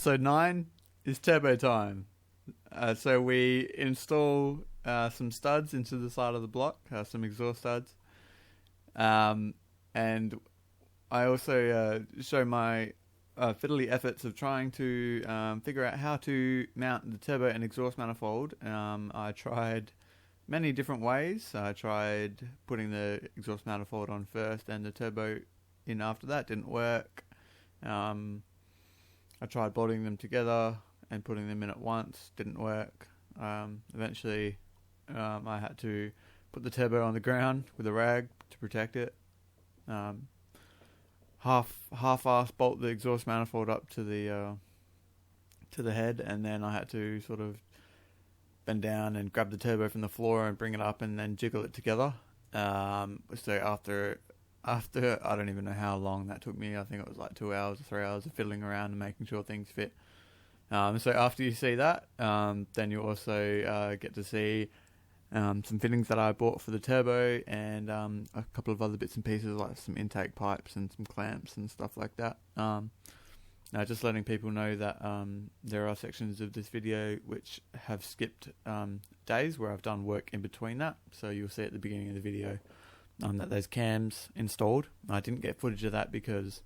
episode 9 is turbo time. So we install some studs into the side of the block, some exhaust studs. And I also show my fiddly efforts of trying to figure out how to mount the turbo and exhaust manifold. I tried many different ways. I tried putting the exhaust manifold on first and the turbo in after that. Didn't work. I tried bolting them together and putting them in at once. Didn't work. Eventually I had to put the turbo on the ground with a rag to protect it. Half-ass bolt the exhaust manifold up to the head, and then I had to sort of bend down and grab the turbo from the floor and bring it up and then jiggle it together. So after I don't even know how long that took me. I think it was like 2 hours or 3 hours of fiddling around and making sure things fit. So after you see that, then you also get to see some fittings that I bought for the turbo and a couple of other bits and pieces like some intake pipes and some clamps and stuff like that. Now just letting people know that there are sections of this video which have skipped days where I've done work in between that. So you'll see at the beginning of the video that there's cams installed. I didn't get footage of that because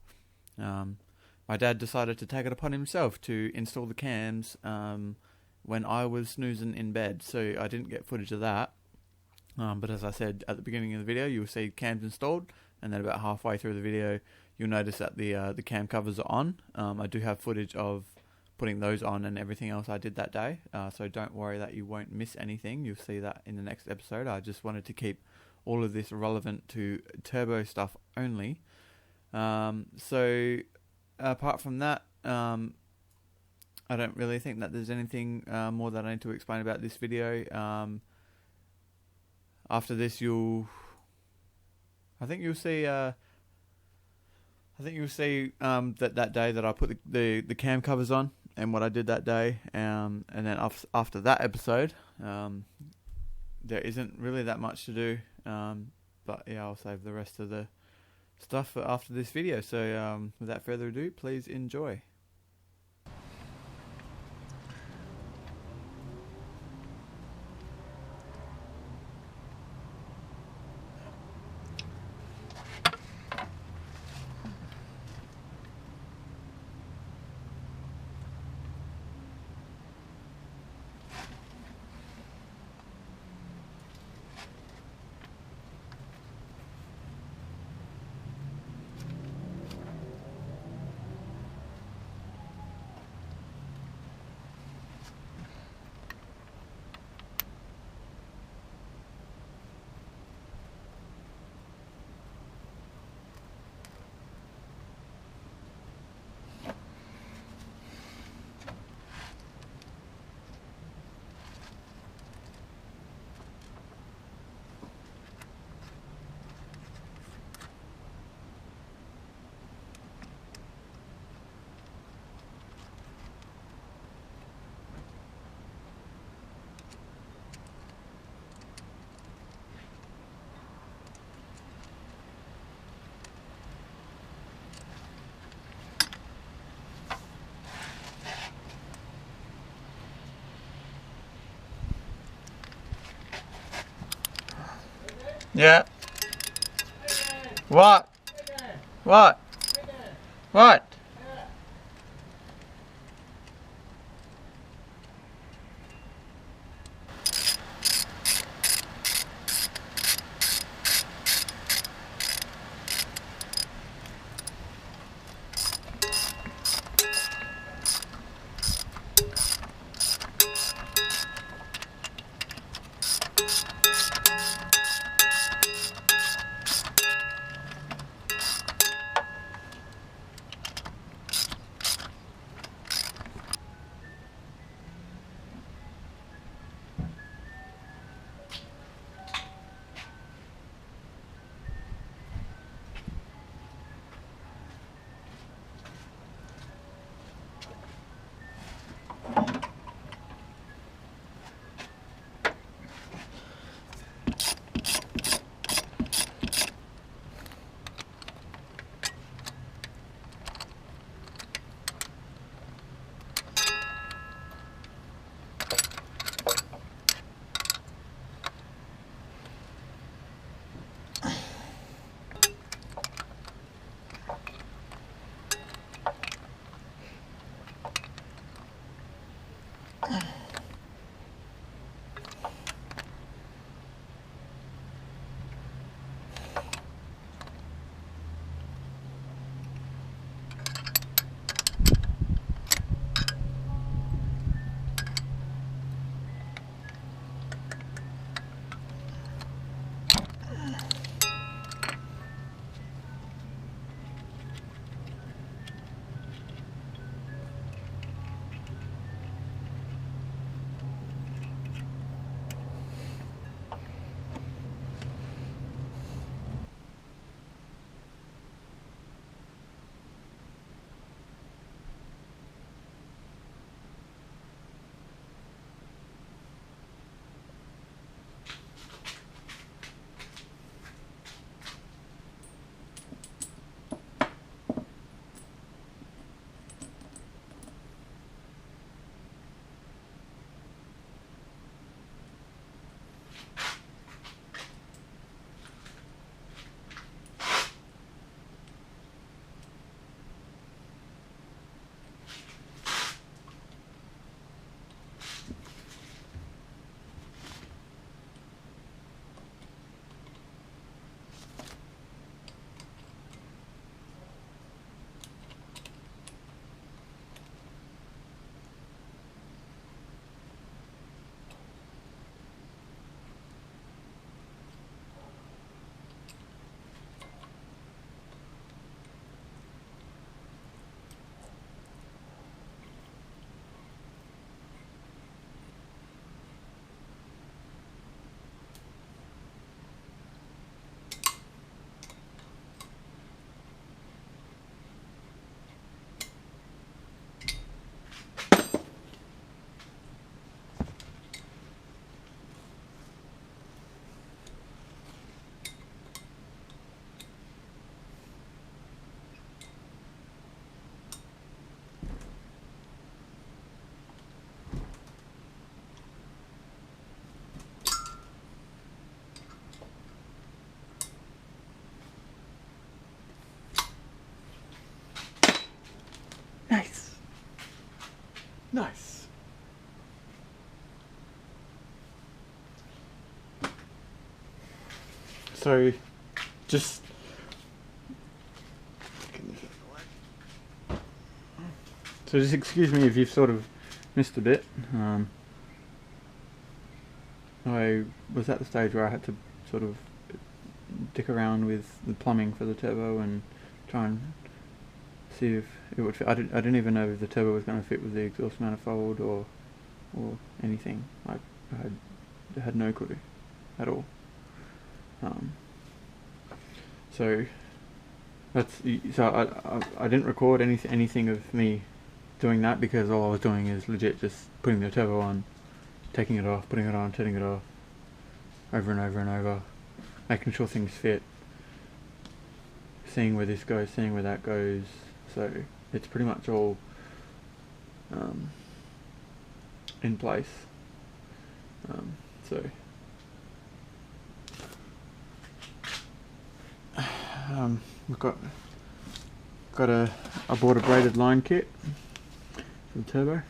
my dad decided to take it upon himself to install the cams when I was snoozing in bed, so I didn't get footage of that. But as I said at the beginning of the video, you'll see cams installed, and then about halfway through the video you'll notice that the cam covers are on. I do have footage of putting those on and everything else I did that day, so don't worry that you won't miss anything. You'll see that in the next episode. I just wanted to keep all of this relevant to turbo stuff only. So apart from that, I don't really think that there's anything more that I need to explain about this video. After this, I think you'll see that day that I put the cam covers on and what I did that day, and then after that episode, there isn't really that much to do. But yeah, I'll save the rest of the stuff for after this video. So without further ado, please enjoy. Yeah. What? What? What? Nice. Nice. So, just excuse me if you've sort of missed a bit. I was at the stage where I had to sort of dick around with the plumbing for the turbo and try and see if it would fit. I didn't even know if the turbo was going to fit with the exhaust manifold or anything. I had no clue at all. So I didn't record anything of me doing that, because all I was doing is legit just putting the turbo on, taking it off, putting it on, turning it off, over and over and over, making sure things fit, seeing where this goes, seeing where that goes. So it's pretty much all in place. We've got I bought a braided line kit for the turbo,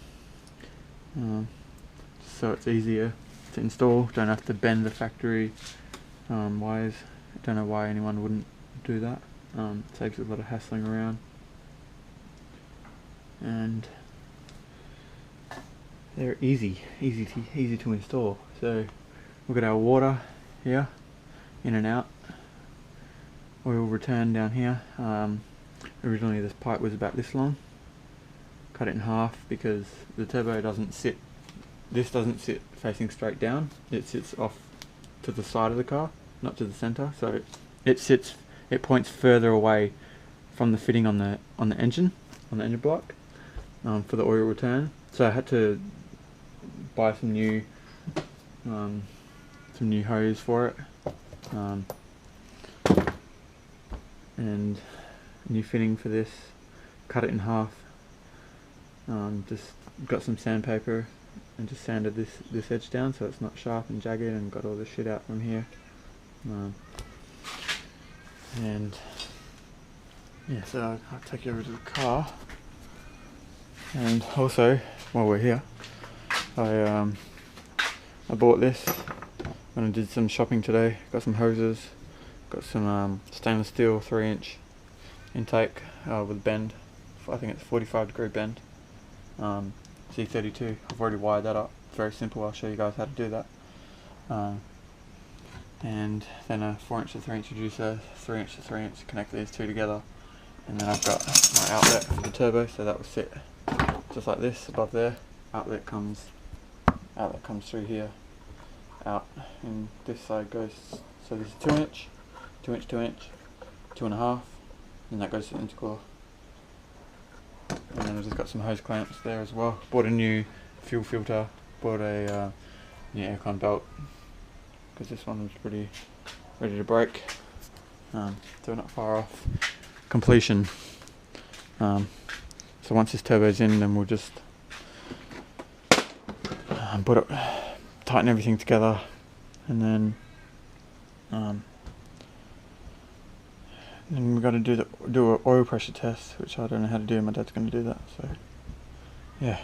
so it's easier to install. Don't have to bend the factory wires. I don't know why anyone wouldn't do that. Saves a lot of hassling around, and they're easy to install. So we've got our water here, in and out, oil return down here. Originally this pipe was about this long. Cut it in half because the turbo doesn't sit facing straight down. It sits off to the side of the car, not to the center. So it points further away from the fitting on the engine block for the oil return. So I had to buy some new hose for it, and a new fitting for this. Cut it in half. Just got some sandpaper and just sanded this edge down so it's not sharp and jagged, and got all the shit out from here. And yeah, so I'll take you over to the car. And also, while we're here, I bought this when I did some shopping today. Got some hoses, got some stainless steel 3-inch intake with bend. I think it's 45-degree bend. C32. I've already wired that up. Very simple. I'll show you guys how to do that. And then a 4-inch to 3-inch reducer, 3-inch to 3-inch. Connect these two together, and then I've got my outlet for the turbo. So that will sit just like this above there. Outlet comes through here, out, and this side goes. So this is 2-inch, 2-inch, 2-inch, 2.5, and that goes to the intercooler. And then I've just got some hose clamps there as well. Bought a new fuel filter. Bought a new aircon belt because this one was pretty ready to break. So we're not far off completion. So once this turbo's in, then we'll just tighten everything together, and then we've got to do an oil pressure test, which I don't know how to do. My dad's going to do that. So yeah.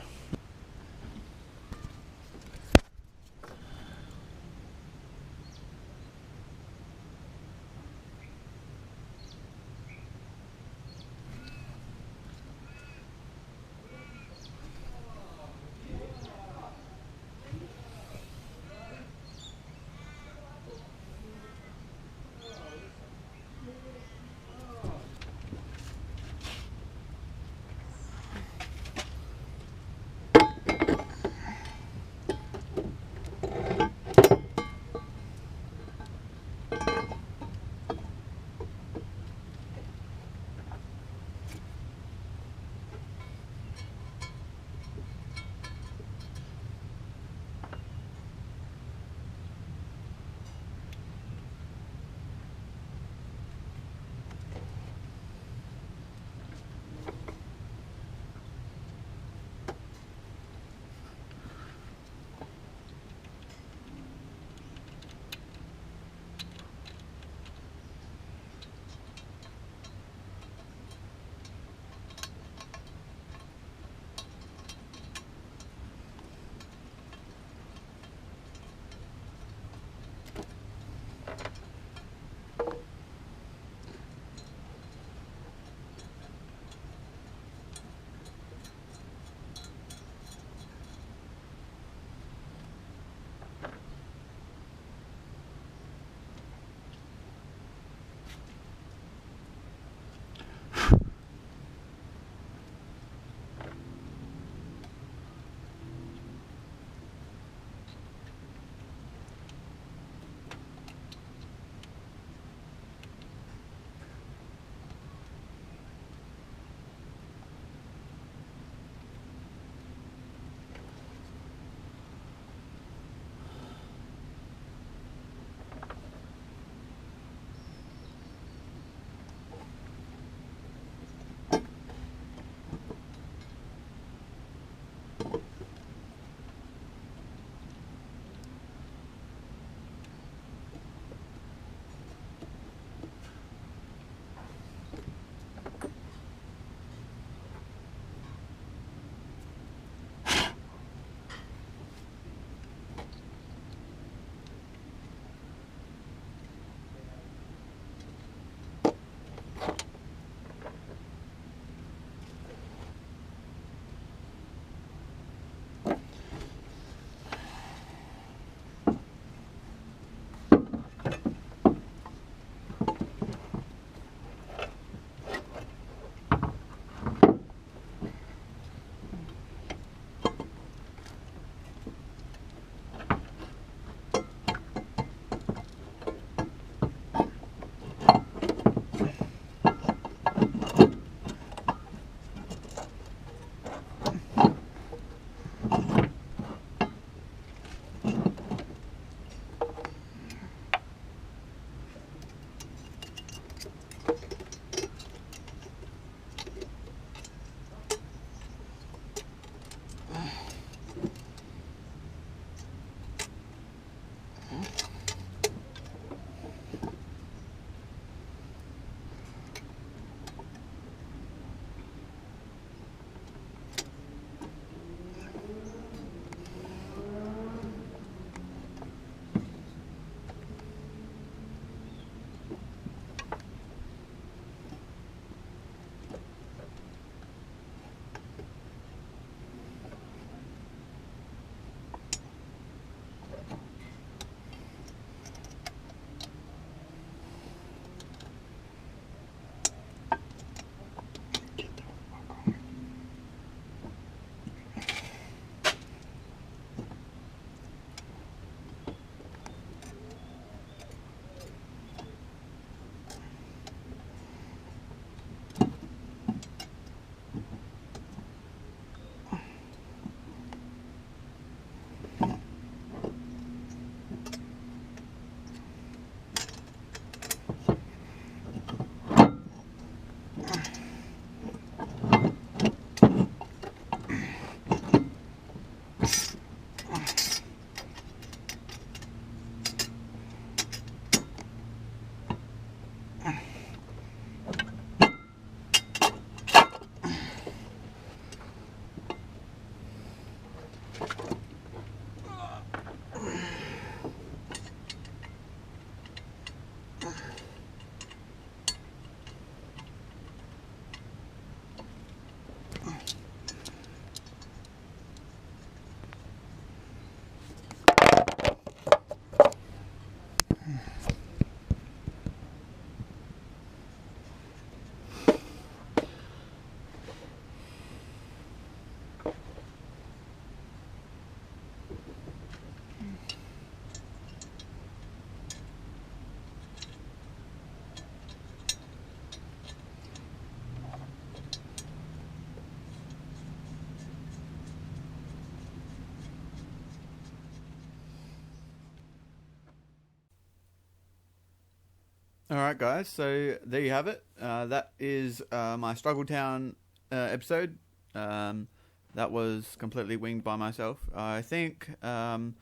Alright guys, so there you have it. That is my Struggle Town episode. That was completely winged by myself. I think, I'm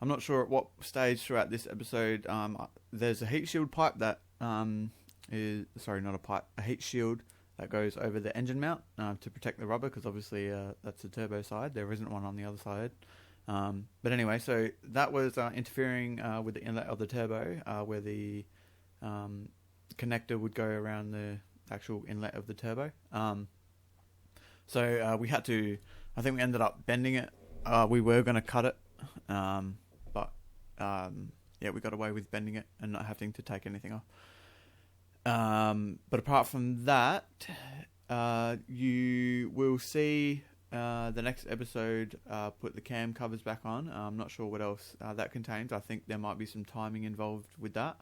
not sure at what stage throughout this episode, there's a heat shield pipe that is, sorry, not a pipe, a heat shield that goes over the engine mount to protect the rubber, because obviously that's the turbo side. There isn't one on the other side. But anyway, so that was interfering with the inlet of the turbo, where the connector would go around the actual inlet of the turbo. So we had to, I think we ended up bending it. We were going to cut it, but yeah, we got away with bending it and not having to take anything off. But apart from that, you will see the next episode put the cam covers back on. I'm not sure what else that contains. I think there might be some timing involved with that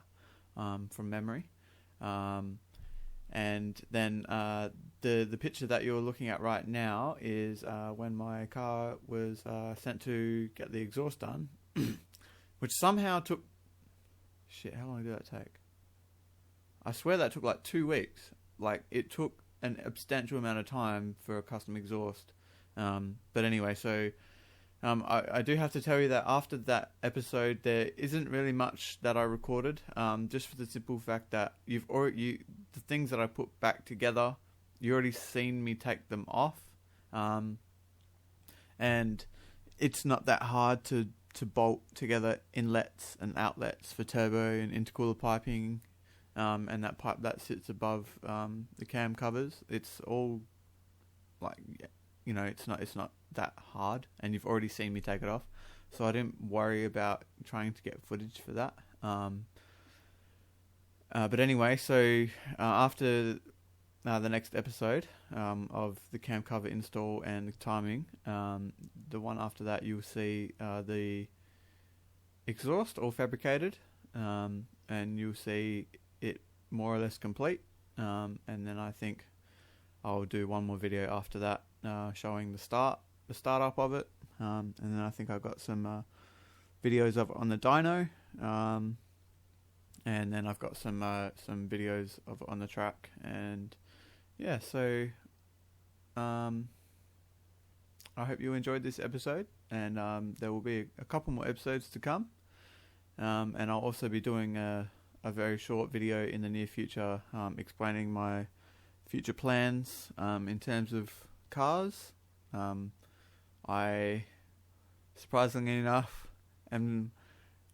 from memory. And then the picture that you're looking at right now is when my car was sent to get the exhaust done, which somehow took... Shit, how long did that take? I swear that took like 2 weeks. Like, it took an substantial amount of time for a custom exhaust. But anyway, so I do have to tell you that after that episode, there isn't really much that I recorded, just for the simple fact that the things that I put back together, you already seen me take them off, and it's not that hard to bolt together inlets and outlets for turbo and intercooler piping, and that pipe that sits above the cam covers. It's all like, you know, it's not that hard, and you've already seen me take it off, so I didn't worry about trying to get footage for that. But anyway, so after the next episode of the cam cover install and the timing, the one after that, you'll see the exhaust all fabricated, and you'll see it more or less complete, and then I think I'll do one more video after that, showing the startup of it, and then I think I've got some videos of it on the dyno, and then I've got some videos of it on the track, and yeah, so I hope you enjoyed this episode, and there will be a couple more episodes to come, and I'll also be doing a very short video in the near future, explaining my future plans in terms of cars. I, surprisingly enough, am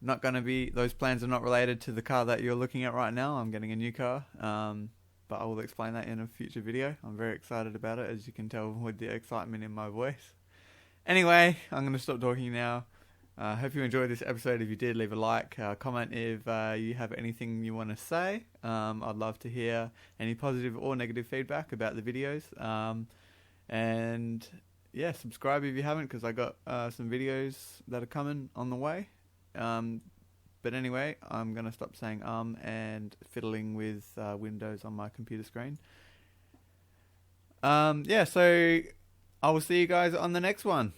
not going to be... Those plans are not related to the car that you're looking at right now. I'm getting a new car, but I will explain that in a future video. I'm very excited about it, as you can tell with the excitement in my voice. Anyway, I'm going to stop talking now. Hope you enjoyed this episode. If you did, leave a like, comment if you have anything you want to say. I'd love to hear any positive or negative feedback about the videos. And yeah, subscribe if you haven't, because I got some videos that are coming on the way. But anyway, I'm going to stop saying and fiddling with Windows on my computer screen. Yeah, so I will see you guys on the next one.